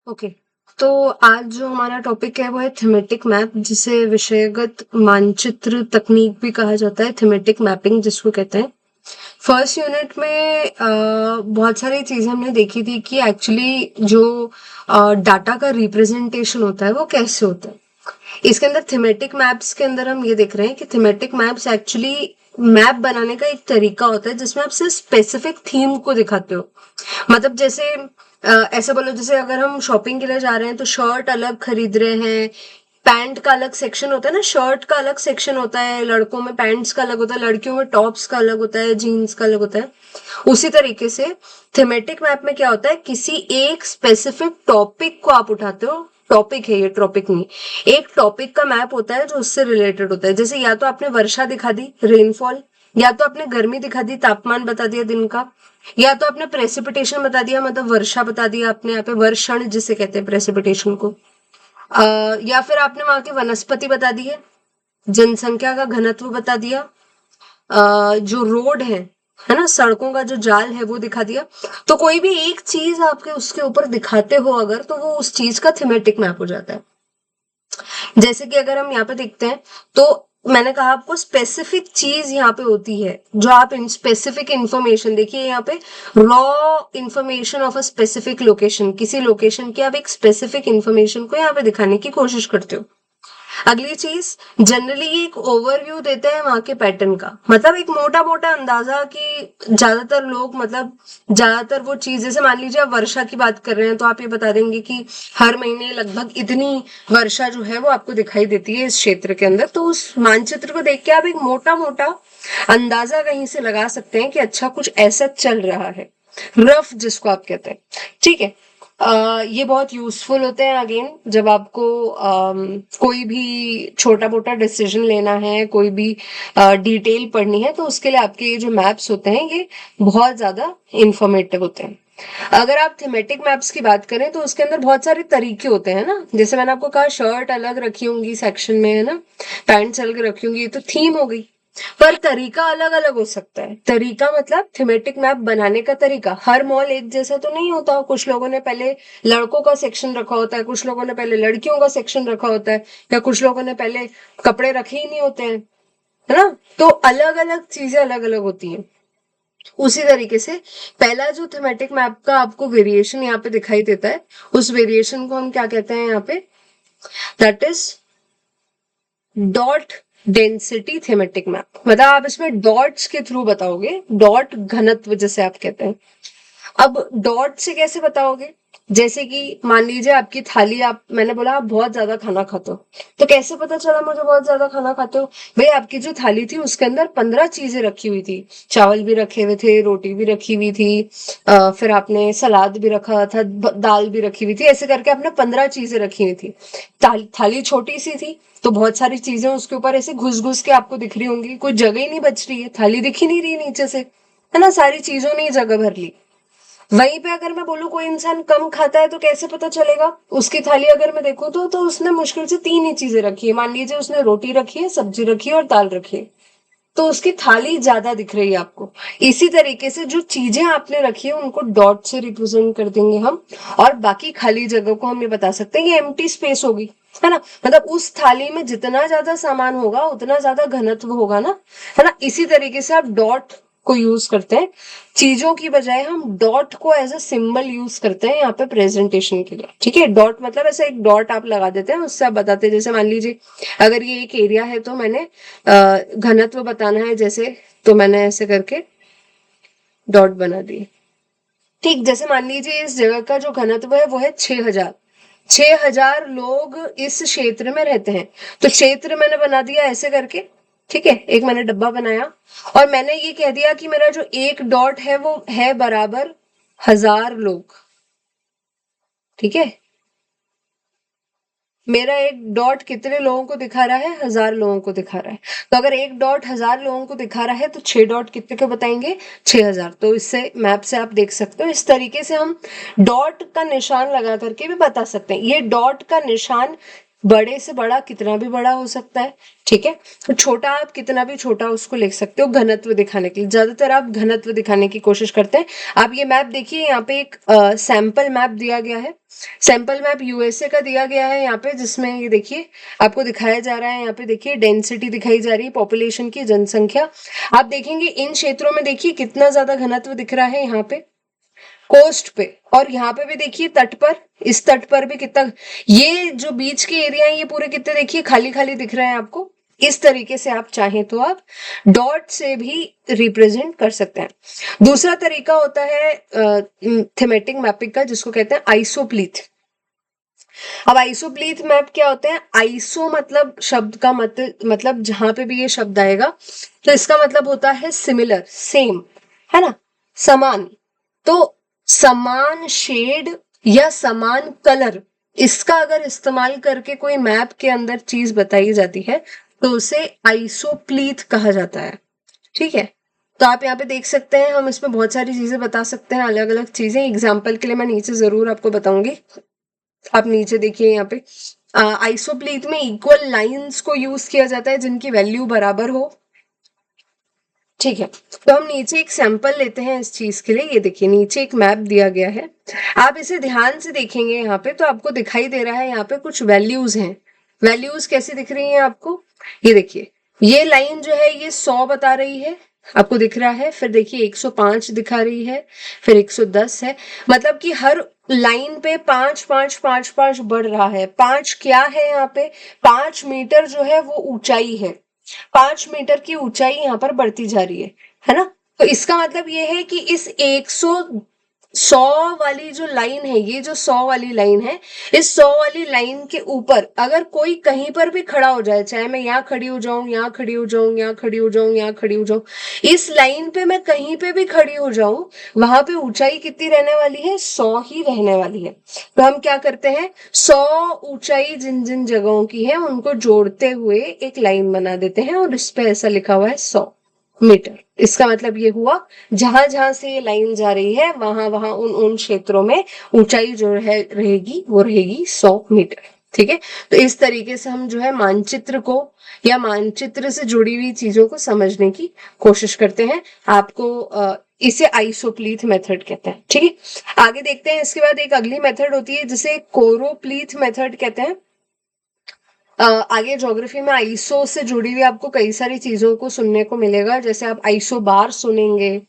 Okay. तो आज जो हमारा टॉपिक है वो है थीमेटिक मैप, जिसे विषयगत मानचित्र तकनीक भी कहा जाता है, थीमेटिक मैपिंग जिसको कहते हैं। फर्स्ट यूनिट में बहुत सारी चीजें हमने देखी थी कि एक्चुअली जो डाटा का रिप्रेजेंटेशन होता है वो कैसे होता है। इसके अंदर थीमेटिक मैप्स के अंदर हम ये देख रहे हैं कि थीमेटिक मैप्स एक्चुअली मैप बनाने का एक तरीका होता है जिसमें आप सिर्फ स्पेसिफिक थीम को दिखाते हो। मतलब जैसे ऐसा बोलो, जैसे अगर हम शॉपिंग के लिए जा रहे हैं तो शर्ट अलग खरीद रहे हैं, पैंट का अलग सेक्शन होता है ना, शर्ट का अलग सेक्शन होता है, लड़कों में पैंट्स का अलग होता है, लड़कियों में टॉप्स का अलग होता है, जीन्स का अलग होता है। उसी तरीके से थीमेटिक मैप में क्या होता है, किसी एक स्पेसिफिक टॉपिक को आप उठाते हो। टॉपिक है ये, टॉपिक नहीं, एक टॉपिक का मैप होता है जो उससे रिलेटेड होता है। जैसे या तो आपने वर्षा दिखा दी, रेनफॉल, या तो आपने गर्मी दिखा दी, तापमान बता दिया दिन का, या तो आपने प्रेसिपिटेशन बता दिया, मतलब वर्षा बता दिया आपने, यहाँ पे वर्षण जिसे कहते हैं प्रेसिपिटेशन को। या फिर आपने वहां की वनस्पति बता दी है, जनसंख्या का घनत्व बता दिया, जो रोड है ना, सड़कों का जो जाल है वो दिखा दिया। तो कोई भी एक चीज आपके उसके ऊपर दिखाते हो अगर, तो वो उस चीज का थीमेटिक मैप हो जाता है। जैसे कि अगर हम यहाँ पे देखते हैं तो मैंने कहा आपको स्पेसिफिक चीज यहाँ पे होती है, जो आप इन स्पेसिफिक इंफॉर्मेशन देखिए यहाँ पे, raw information of a specific location, किसी लोकेशन की आप एक स्पेसिफिक इंफॉर्मेशन को यहाँ पे दिखाने की कोशिश करते हो। अगली चीज, जनरली ये एक ओवरव्यू देते हैं वहां के पैटर्न का, मतलब एक मोटा मोटा अंदाजा कि ज्यादातर लोग, मतलब ज्यादातर वो चीज, जैसे मान लीजिए आप वर्षा की बात कर रहे हैं तो आप ये बता देंगे कि हर महीने लगभग इतनी वर्षा जो है वो आपको दिखाई देती है इस क्षेत्र के अंदर। तो उस मानचित्र को देख के आप एक मोटा मोटा अंदाजा कहीं से लगा सकते हैं कि अच्छा कुछ ऐसा चल रहा है, रफ जिसको आप कहते हैं। ठीक है। ये बहुत यूजफुल होते हैं अगेन, जब आपको कोई भी छोटा मोटा डिसीजन लेना है, कोई भी डिटेल पढ़नी है, तो उसके लिए आपके ये जो मैप्स होते हैं ये बहुत ज्यादा इंफॉर्मेटिव होते हैं। अगर आप थीमेटिक मैप्स की बात करें तो उसके अंदर बहुत सारे तरीके होते हैं ना, जैसे मैंने आपको कहा शर्ट अलग रखी होंगी सेक्शन में, है ना, पैंट्स अलग रखी होंगी, ये तो थीम हो गई। पर तरीका अलग अलग हो सकता है। तरीका मतलब थीमेटिक मैप बनाने का तरीका, हर मॉल एक जैसा तो नहीं होता। कुछ लोगों ने पहले लड़कों का सेक्शन रखा होता है, कुछ लोगों ने पहले लड़कियों का सेक्शन रखा होता है, या कुछ लोगों ने पहले कपड़े रखे ही नहीं होते हैं, है ना। तो अलग अलग चीजें अलग अलग होती हैं। उसी तरीके से पहला जो थीमेटिक मैप का आपको वेरिएशन यहाँ पे दिखाई देता है, उस वेरिएशन को हम क्या कहते हैं यहाँ पे, that is dot density thematic map. मतलब आप इसमें डॉट्स के थ्रू बताओगे, डॉट घनत्व जिसे आप कहते हैं। अब डॉट से कैसे बताओगे, जैसे कि मान लीजिए आपकी थाली, आप, मैंने बोला आप बहुत ज्यादा खाना खाते हो, तो कैसे पता चला मुझे बहुत ज्यादा खाना खाते हो। भाई आपकी जो थाली थी उसके अंदर 15 चीजें रखी हुई थी, चावल भी रखे हुए थे, रोटी भी रखी हुई थी, फिर आपने सलाद भी रखा था, दाल भी रखी हुई थी, ऐसे करके आपने 15 चीजें रखी हुई थी। थाली छोटी सी थी तो बहुत सारी चीजें उसके ऊपर ऐसे घुस घुस के आपको दिख रही होंगी, कोई जगह ही नहीं बच रही है, थाली दिख ही नहीं रही नीचे से, है ना, सारी चीजों ने जगह भर ली। वहीं पे अगर मैं बोलूं कोई इंसान कम खाता है तो कैसे पता चलेगा, उसकी थाली अगर मैं देखूं तो उसने मुश्किल से 3 ही चीजें रखी है। मान लीजिए उसने रोटी रखी है, सब्जी रखी है और दाल रखी है, तो उसकी थाली ज्यादा दिख रही है आपको। इसी तरीके से जो चीजें आपने रखी है उनको डॉट से रिप्रेजेंट कर देंगे हम, और बाकी खाली जगह को हम ये बता सकते हैं ये एम्प्टी स्पेस होगी, है ना। मतलब उस थाली में जितना ज्यादा सामान होगा उतना ज्यादा घनत्व होगा ना, है ना। इसी तरीके से आप डॉट को यूज करते हैं, चीजों की बजाय हम डॉट को एज अ सिंबल यूज करते हैं यहाँ पे प्रेजेंटेशन के लिए। ठीक है, डॉट मतलब ऐसा एक डॉट आप लगा देते हैं, उससे आप बताते हैं, जैसे मान लीजिए अगर ये एक एरिया है तो मैंने घनत्व बताना है जैसे, तो मैंने ऐसे करके डॉट बना दिए। ठीक, जैसे मान लीजिए इस जगह का जो घनत्व है वो है 6000, 6000 लोग इस क्षेत्र में रहते हैं, तो क्षेत्र मैंने बना दिया ऐसे करके। ठीक है, एक मैंने डब्बा बनाया और मैंने ये कह दिया कि मेरा जो एक डॉट है वो है बराबर 1000 लोग। ठीक है, मेरा एक डॉट कितने लोगों को दिखा रहा है, 1000 लोगों को दिखा रहा है। तो अगर एक डॉट 1000 लोगों को दिखा रहा है तो 6 डॉट कितने को बताएंगे, 6000। तो इससे मैप से आप देख सकते हो, इस तरीके से हम डॉट का निशान लगा करके भी बता सकते हैं। ये डॉट का निशान बड़े से बड़ा कितना भी बड़ा हो सकता है, ठीक है। तो छोटा आप कितना भी छोटा उसको लिख सकते हो घनत्व दिखाने के लिए। ज्यादातर आप घनत्व दिखाने की कोशिश करते हैं। आप ये मैप देखिए, यहाँ पे एक सैंपल मैप दिया गया है। सैंपल मैप यूएसए का दिया गया है यहाँ पे, जिसमें ये देखिए आपको दिखाया जा रहा है। यहाँ पे देखिए डेंसिटी दिखाई जा रही है, पॉपुलेशन की, जनसंख्या। आप देखेंगे इन क्षेत्रों में देखिए कितना ज्यादा घनत्व दिख रहा है यहाँ पे कोस्ट पे, और यहाँ पे भी देखिए तट पर, इस तट पर भी कितना, ये जो बीच के एरिया है ये पूरे कितने देखिए खाली खाली दिख रहे हैं आपको। इस तरीके से आप चाहें तो आप डॉट से भी रिप्रेजेंट कर सकते हैं। दूसरा तरीका होता है थीमेटिक मैपिंग का, जिसको कहते हैं आइसोप्लीथ। अब आइसोप्लीथ मैप क्या होते हैं? आइसो मतलब शब्द का मतलब जहां पे भी ये शब्द आएगा तो इसका मतलब होता है सिमिलर, सेम, है ना, समान। तो समान शेड या समान कलर, इसका अगर इस्तेमाल करके कोई मैप के अंदर चीज बताई जाती है तो उसे आइसोप्लीथ कहा जाता है, ठीक है। तो आप यहाँ पे देख सकते हैं, हम इसमें बहुत सारी चीजें बता सकते हैं, अलग अलग चीजें। एग्जाम्पल के लिए मैं नीचे जरूर आपको बताऊंगी। आप नीचे देखिए यहाँ पे आइसोप्लीथ में इक्वल लाइंस को यूज किया जाता है जिनकी वैल्यू बराबर हो, ठीक है। तो हम नीचे एक सैंपल लेते हैं इस चीज के लिए। ये देखिए नीचे एक मैप दिया गया है, आप इसे ध्यान से देखेंगे यहाँ पे तो आपको दिखाई दे रहा है यहाँ पे कुछ वैल्यूज हैं। वैल्यूज कैसी दिख रही हैं आपको? ये देखिए, ये लाइन जो है ये 100 बता रही है, आपको दिख रहा है। फिर देखिए 105 दिखा रही है, फिर 110 है। मतलब कि हर लाइन पे 5 5 5 5 बढ़ रहा है। 5 क्या है यहाँ पे? 5 मीटर जो है वो ऊंचाई है। 5 मीटर की ऊंचाई यहाँ पर बढ़ती जा रही है ना। तो इसका मतलब ये है कि इस 100 वाली जो लाइन है, ये जो 100 वाली लाइन है, इस 100 वाली लाइन के ऊपर अगर कोई कहीं पर भी खड़ा हो जाए, चाहे मैं यहाँ खड़ी हो जाऊं, यहाँ खड़ी हो जाऊं, यहाँ खड़ी हो जाऊं, यहाँ खड़ी हो जाऊं, इस लाइन पे मैं कहीं पे भी खड़ी हो जाऊं, वहां पे ऊंचाई कितनी रहने वाली है? 100 ही रहने वाली है। तो हम क्या करते हैं, 100 ऊंचाई जिन जिन जगहों की है उनको जोड़ते हुए एक लाइन बना देते हैं और इस पे ऐसा लिखा हुआ है 100 मीटर। इसका मतलब ये हुआ जहां जहां से ये लाइन जा रही है वहां वहां उन उन क्षेत्रों में ऊंचाई जो है रहेगी वो रहेगी 100 मीटर, ठीक है। तो इस तरीके से हम जो है मानचित्र को या मानचित्र से जुड़ी हुई चीजों को समझने की कोशिश करते हैं। आपको इसे आइसोप्लीथ मेथड कहते हैं, ठीक है। आगे देखते हैं, इसके बाद एक अगली मेथड होती है जिसे कोरोप्लीथ मेथड कहते हैं। आगे ज्योग्राफी में आइसो से जुड़ी हुई आपको कई सारी चीजों को सुनने को मिलेगा, जैसे आप आइसो बार सुनेंगे,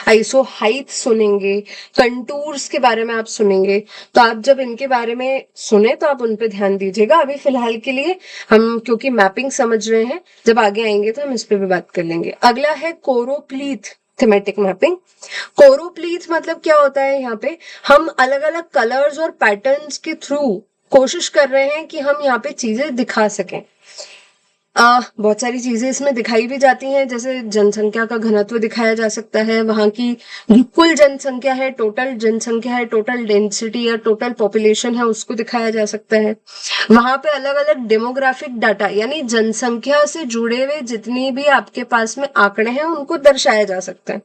आइसो हाइट सुनेंगे, कंटूर्स के बारे में आप सुनेंगे। तो आप जब इनके बारे में सुने तो आप उन पे ध्यान दीजिएगा। अभी फिलहाल के लिए हम क्योंकि मैपिंग समझ रहे हैं, जब आगे आएंगे तो हम इस पे भी बात कर लेंगे। अगला है कोरोप्लीथ थीमेटिक मैपिंग। कोरोप्लीथ मतलब क्या होता है? यहाँ पे हम अलग अलग कलर्स और पैटर्न्स के थ्रू कोशिश कर रहे हैं कि हम यहाँ पे चीजें दिखा सकें। बहुत सारी चीजें इसमें दिखाई भी जाती हैं, जैसे जनसंख्या का घनत्व दिखाया जा सकता है, वहां की कुल जनसंख्या है, टोटल जनसंख्या है, टोटल डेंसिटी या टोटल पॉपुलेशन है, उसको दिखाया जा सकता है। वहां पे अलग अलग डेमोग्राफिक डाटा यानी जनसंख्या से जुड़े हुए जितनी भी आपके पास में आंकड़े हैं उनको दर्शाया जा सकता है,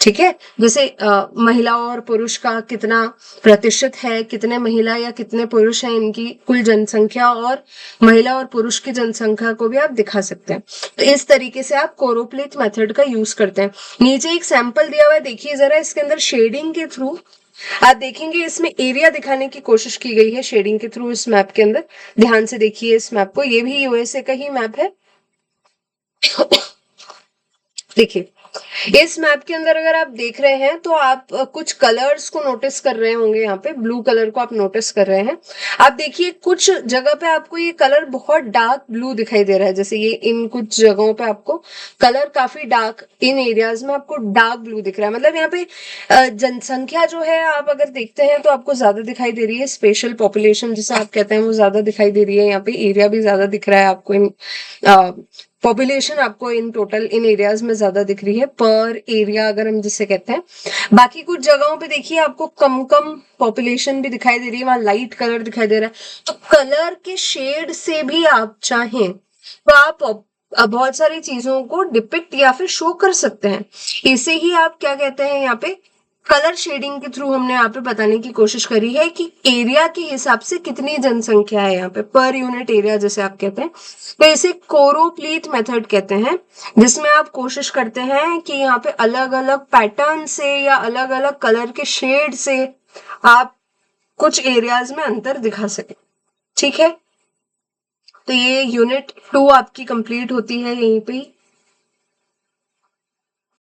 ठीक है। जैसे महिला और पुरुष का कितना प्रतिशत है, कितने महिला या कितने पुरुष हैं, इनकी कुल जनसंख्या और महिला और पुरुष की जनसंख्या को भी आप दिखा सकते हैं। तो इस तरीके से आप कोरोप्लीथ मेथड का यूज करते हैं। नीचे एक सैंपल दिया हुआ है, देखिए जरा, इसके अंदर शेडिंग के थ्रू आप देखेंगे इसमें एरिया दिखाने की कोशिश की गई है शेडिंग के थ्रू इस मैप के अंदर। ध्यान से देखिए इस मैप को, ये भी यूएसए का ही मैप है। देखिए इस मैप के अंदर अगर आप देख रहे हैं तो आप कुछ कलर्स को नोटिस कर रहे होंगे। यहाँ पे ब्लू कलर को आप नोटिस कर रहे हैं। आप देखिए कुछ जगह पे आपको ये कलर बहुत डार्क ब्लू दिखाई दे रहा है, जैसे ये इन कुछ जगहों पे आपको कलर काफी डार्क, इन एरियाज में आपको डार्क ब्लू दिख रहा है। मतलब यहाँ पे जनसंख्या जो है आप अगर देखते हैं तो आपको ज्यादा दिखाई दे रही है, स्पेशल पॉपुलेशन जिसे आप कहते हैं वो ज्यादा दिखाई दे रही है। यहाँ पे एरिया भी ज्यादा दिख रहा है आपको, इन पॉपुलेशन आपको इन टोटल इन एरियाज में ज्यादा दिख रही है, पर एरिया अगर हम जिसे कहते हैं। बाकी कुछ जगहों पे देखिए आपको कम कम पॉपुलेशन भी दिखाई दे रही है, वहां लाइट कलर दिखाई दे रहा है। तो कलर के शेड से भी आप चाहें तो आप बहुत सारी चीजों को डिपिक्ट या फिर शो कर सकते हैं। इसे ही आप क्या कहते हैं यहाँ पे, कलर शेडिंग के थ्रू हमने यहाँ पे बताने की कोशिश करी है कि एरिया के हिसाब से कितनी जनसंख्या है यहाँ पे, पर यूनिट एरिया जैसे आप कहते हैं। तो इसे कोरोप्लीट मेथड कहते हैं, जिसमें आप कोशिश करते हैं कि यहाँ पे अलग अलग पैटर्न से या अलग अलग कलर के शेड से आप कुछ एरियाज में अंतर दिखा सके। ठीक है, तो ये यूनिट 2 आपकी कंप्लीट होती है यहीं पे ही।